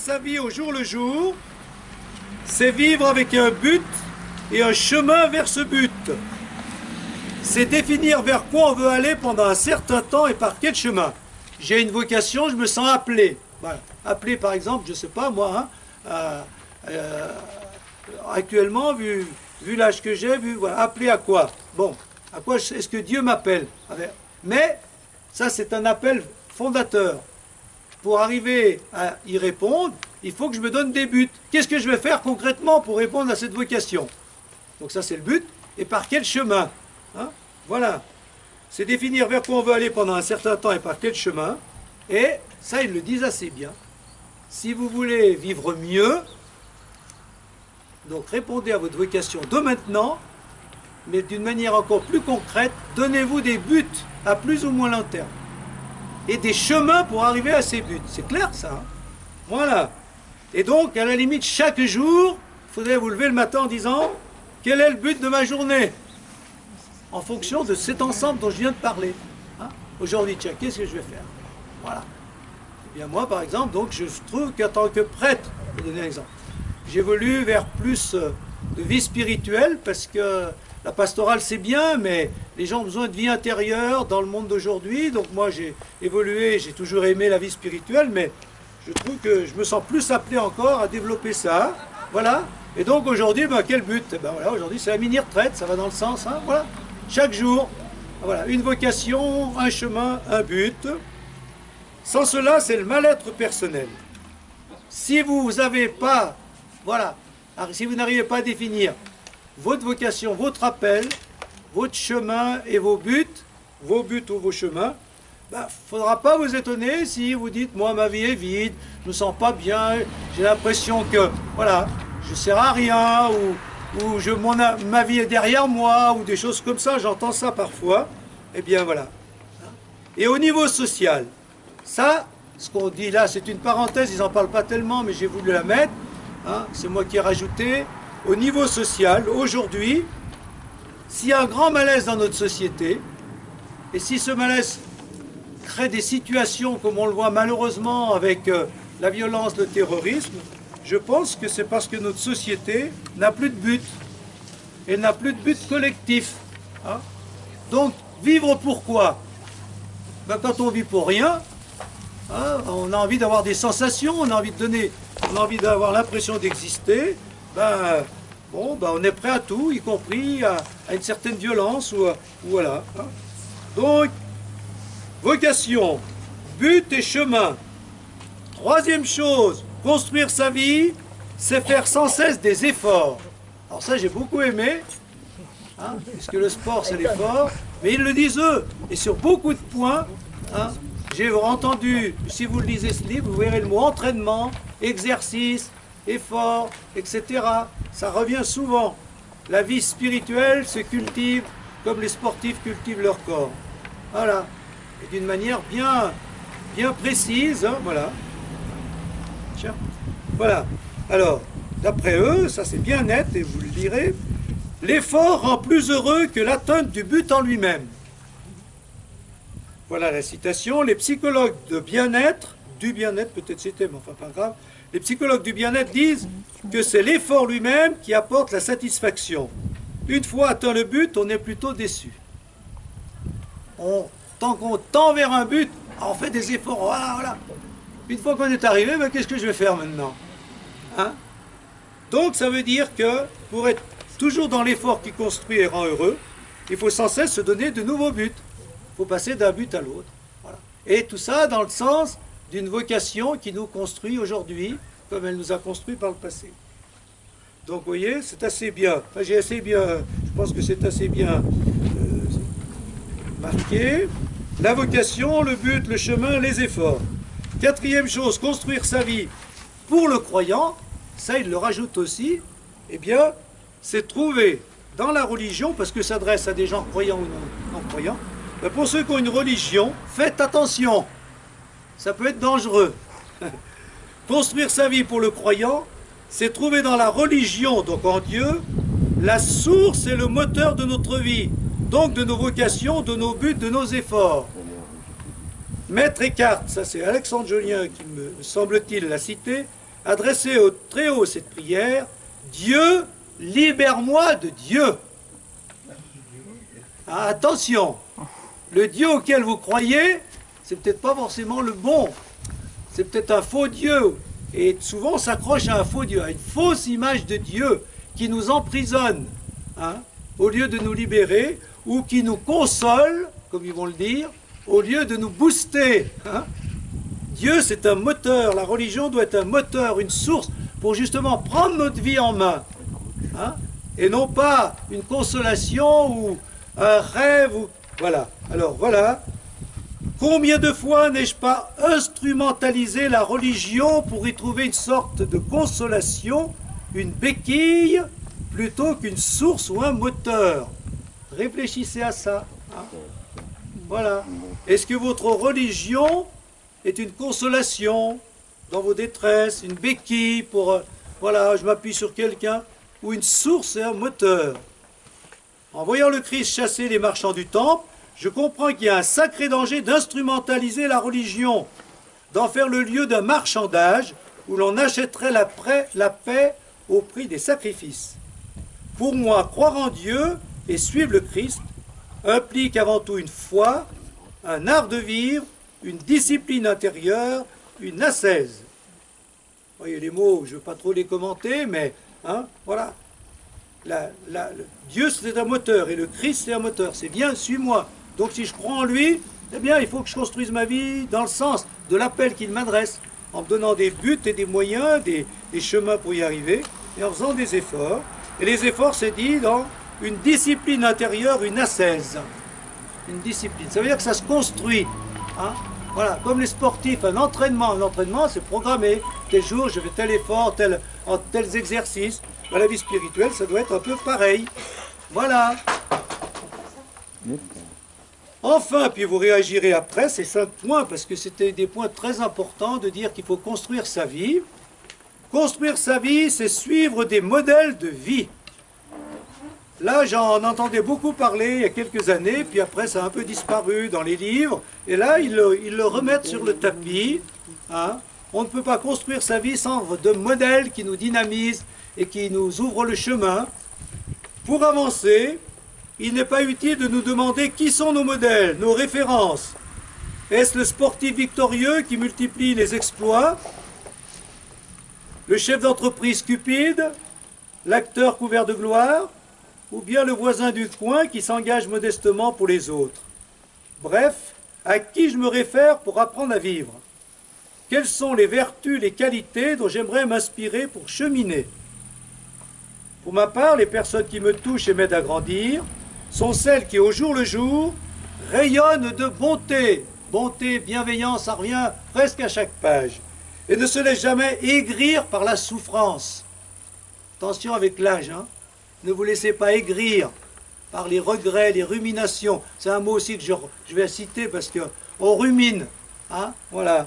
sa vie au jour le jour, c'est vivre avec un but et un chemin vers ce but. C'est définir vers quoi on veut aller pendant un certain temps et par quel chemin. J'ai une vocation, je me sens appelé. Voilà. Appelé par exemple, je ne sais pas moi, actuellement, vu l'âge que j'ai, voilà, appelé à quoi? Bon, à quoi est-ce que Dieu m'appelle? Mais ça c'est un appel fondateur. Pour arriver à y répondre, il faut que je me donne des buts. Qu'est-ce que je vais faire concrètement pour répondre à cette vocation? Donc ça c'est le but. Et par quel chemin? Voilà. C'est définir vers quoi on veut aller pendant un certain temps et par quel chemin. Et ça, ils le disent assez bien. Si vous voulez vivre mieux, donc répondez à votre vocation de maintenant, mais d'une manière encore plus concrète, donnez-vous des buts à plus ou moins long terme. Et des chemins pour arriver à ces buts. C'est clair ça, hein? Voilà. Et donc, à la limite, chaque jour, il faudrait vous lever le matin en disant quel est le but de ma journée? En fonction de cet ensemble dont je viens de parler. Aujourd'hui, tiens, qu'est-ce que je vais faire? Voilà. Eh bien moi, par exemple, donc, je trouve qu'en tant que prêtre, je vais donner un exemple, j'évolue vers plus de vie spirituelle, parce que la pastorale c'est bien, mais les gens ont besoin de vie intérieure dans le monde d'aujourd'hui. Donc moi j'ai évolué, j'ai toujours aimé la vie spirituelle, mais je trouve que je me sens plus appelé encore à développer ça. Voilà. Et donc aujourd'hui, quel but? Voilà, aujourd'hui c'est la mini-retraite, ça va dans le sens, voilà. Chaque jour, voilà, une vocation, un chemin, un but. Sans cela, c'est le mal-être personnel. Si vous n'avez pas, voilà, si vous n'arrivez pas à définir votre vocation, votre appel, votre chemin et vos buts ou vos chemins, il ne faudra pas vous étonner si vous dites, moi ma vie est vide, je ne me sens pas bien, j'ai l'impression que, voilà, je ne sers à rien, ou ma vie est derrière moi, ou des choses comme ça, j'entends ça parfois. Eh bien voilà. Et au niveau social, ça, ce qu'on dit là, c'est une parenthèse, ils n'en parlent pas tellement, mais j'ai voulu la mettre, c'est moi qui ai rajouté. Au niveau social, aujourd'hui, s'il y a un grand malaise dans notre société, et si ce malaise crée des situations comme on le voit malheureusement avec la violence, le terrorisme, je pense que c'est parce que notre société n'a plus de but. Elle n'a plus de but collectif. Donc, vivre pourquoi? Quand on vit pour rien, on a envie d'avoir des sensations, on a envie d'avoir l'impression d'exister, on est prêt à tout, y compris à une certaine violence, ou voilà. Donc, vocation, but et chemin. Troisième chose, construire sa vie, c'est faire sans cesse des efforts. Alors ça, j'ai beaucoup aimé, parce que le sport, c'est l'effort, mais ils le disent eux, et sur beaucoup de points, j'ai entendu, si vous lisez ce livre, vous verrez le mot entraînement, exercice, effort, etc. Ça revient souvent. La vie spirituelle se cultive comme les sportifs cultivent leur corps. Voilà. Et d'une manière bien précise, voilà. Tiens. Voilà. Alors, d'après eux, ça c'est bien net, et vous le direz, l'effort rend plus heureux que l'atteinte du but en lui-même. Voilà la citation. Les psychologues de bien-être, du bien-être, peut-être c'était, mais enfin pas grave, les psychologues du bien-être disent que c'est l'effort lui-même qui apporte la satisfaction. Une fois atteint le but, on est plutôt déçu. Tant qu'on tend vers un but, on fait des efforts, voilà. Une fois qu'on est arrivé, qu'est-ce que je vais faire maintenant? Donc ça veut dire que pour être toujours dans l'effort qui construit et rend heureux, il faut sans cesse se donner de nouveaux buts. Il faut passer d'un but à l'autre. Voilà. Et tout ça dans le sens d'une vocation qui nous construit aujourd'hui, comme elle nous a construit par le passé. Donc vous voyez, c'est assez bien. Je pense que c'est assez bien marqué. La vocation, le but, le chemin, les efforts. Quatrième chose, construire sa vie pour le croyant, ça il le rajoute aussi, eh bien, c'est trouver dans la religion, parce que ça s'adresse à des gens croyants ou non croyants, pour ceux qui ont une religion, faites attention, ça peut être dangereux. Construire sa vie pour le croyant, c'est trouver dans la religion, donc en Dieu, la source et le moteur de notre vie, donc de nos vocations, de nos buts, de nos efforts. Maître Eckhart, ça c'est Alexandre Jolien qui me semble-t-il l'a cité, adressez au Très-Haut cette prière, Dieu, libère-moi de Dieu. Ah, attention, le Dieu auquel vous croyez, c'est peut-être pas forcément le bon. C'est peut-être un faux Dieu. Et souvent, on s'accroche à un faux Dieu, à une fausse image de Dieu qui nous emprisonne, hein, au lieu de nous libérer, ou qui nous console, comme ils vont le dire, au lieu de nous booster. Hein. Dieu, c'est un moteur. La religion doit être un moteur, une source, pour justement prendre notre vie en main. Hein, et non pas une consolation ou un rêve. Ou... Voilà. Alors, voilà. Combien de fois n'ai-je pas instrumentalisé la religion pour y trouver une sorte de consolation, une béquille, plutôt qu'une source ou un moteur? Réfléchissez à ça. Hein. Voilà. Est-ce que votre religion est une consolation dans vos détresses, une béquille pour, voilà, je m'appuie sur quelqu'un, ou une source et un moteur? En voyant le Christ chasser les marchands du temple, je comprends qu'il y a un sacré danger d'instrumentaliser la religion, d'en faire le lieu d'un marchandage où l'on achèterait la paix au prix des sacrifices. Pour moi, croire en Dieu et suivre le Christ implique avant tout une foi, un art de vivre, une discipline intérieure, une ascèse. Vous voyez les mots, je ne veux pas trop les commenter, mais hein, voilà. Dieu c'est un moteur et le Christ c'est un moteur. C'est bien, suis-moi. Donc si je crois en lui, eh bien il faut que je construise ma vie dans le sens de l'appel qu'il m'adresse, en me donnant des buts et des moyens, des chemins pour y arriver, et en faisant des efforts. Et les efforts, c'est dit dans une discipline intérieure, une ascèse. Une discipline. Ça veut dire que ça se construit. Hein. Voilà, comme les sportifs, un entraînement, c'est programmé. Tel jour, je fais tel effort, tels exercices. Dans la vie spirituelle, ça doit être un peu pareil. Voilà. Enfin, puis vous réagirez après, ces 5 points, parce que c'était des points très importants de dire qu'il faut construire sa vie. Construire sa vie, c'est suivre des modèles de vie. Là, j'en entendais beaucoup parler il y a quelques années, puis après ça a un peu disparu dans les livres, et là, ils le remettent sur le tapis. Hein. On ne peut pas construire sa vie sans de modèles qui nous dynamisent et qui nous ouvrent le chemin. Pour avancer, il n'est pas utile de nous demander qui sont nos modèles, nos références. Est-ce le sportif victorieux qui multiplie les exploits, le chef d'entreprise cupide, l'acteur couvert de gloire, ou bien le voisin du coin qui s'engage modestement pour les autres? Bref, à qui je me réfère pour apprendre à vivre? Quelles sont les vertus, les qualités dont j'aimerais m'inspirer pour cheminer? Pour ma part, les personnes qui me touchent et m'aident à grandir sont celles qui, au jour le jour, rayonnent de bonté. Bonté, bienveillance, ça revient presque à chaque page. Et ne se laissent jamais aigrir par la souffrance. Attention avec l'âge, hein. Ne vous laissez pas aigrir par les regrets, les ruminations. C'est un mot aussi que je vais citer parce qu'on rumine. Hein, voilà.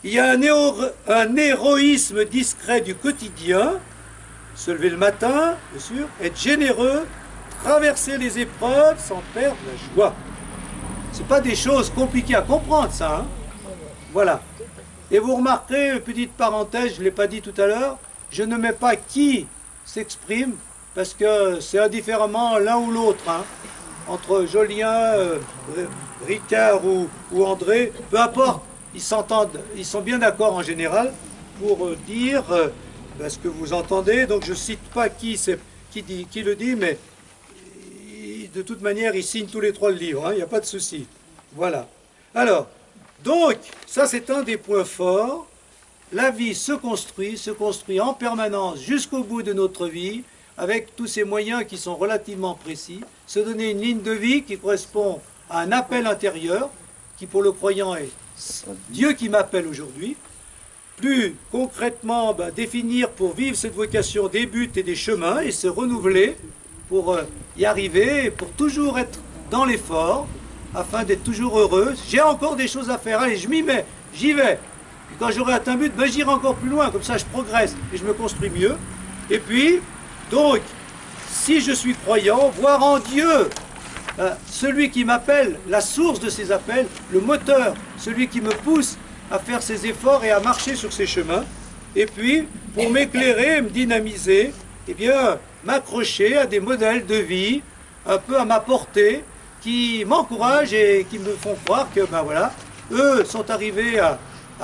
Il y a un héroïsme discret du quotidien. Se lever le matin, bien sûr, être généreux, traverser les épreuves sans perdre la joie. Ce n'est pas des choses compliquées à comprendre, ça. Hein. Voilà. Et vous remarquerez, petite parenthèse, je ne l'ai pas dit tout à l'heure, je ne mets pas qui s'exprime, parce que c'est indifféremment l'un ou l'autre. Hein. Entre Jolien, Ricard ou André, peu importe, ils s'entendent, ils sont bien d'accord en général pour dire ce que vous entendez. Donc je ne cite pas qui le dit, mais de toute manière, ils signent tous les 3 le livre, il n'y a pas de souci. Voilà. Alors, donc, ça c'est un des points forts. La vie se construit en permanence jusqu'au bout de notre vie, avec tous ces moyens qui sont relativement précis, se donner une ligne de vie qui correspond à un appel intérieur, qui pour le croyant est Dieu qui m'appelle aujourd'hui. Plus concrètement, définir pour vivre cette vocation des buts et des chemins et se renouveler pour y arriver, et pour toujours être dans l'effort, afin d'être toujours heureux. J'ai encore des choses à faire, allez, je m'y mets, j'y vais. Et quand j'aurai atteint un but, j'irai encore plus loin, comme ça je progresse et je me construis mieux. Et puis, donc, si je suis croyant, voir en Dieu celui qui m'appelle, la source de ses appels, le moteur, celui qui me pousse à faire ses efforts et à marcher sur ses chemins, Et puis, pour m'éclairer et me dynamiser, eh bien, m'accrocher à des modèles de vie un peu à ma portée, qui m'encouragent et qui me font croire que, ben voilà, eux sont arrivés à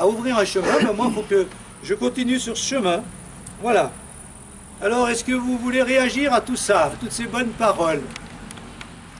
ouvrir un chemin, ben moi, il faut que je continue sur ce chemin. Voilà. Alors, est-ce que vous voulez réagir à tout ça, à toutes ces bonnes paroles?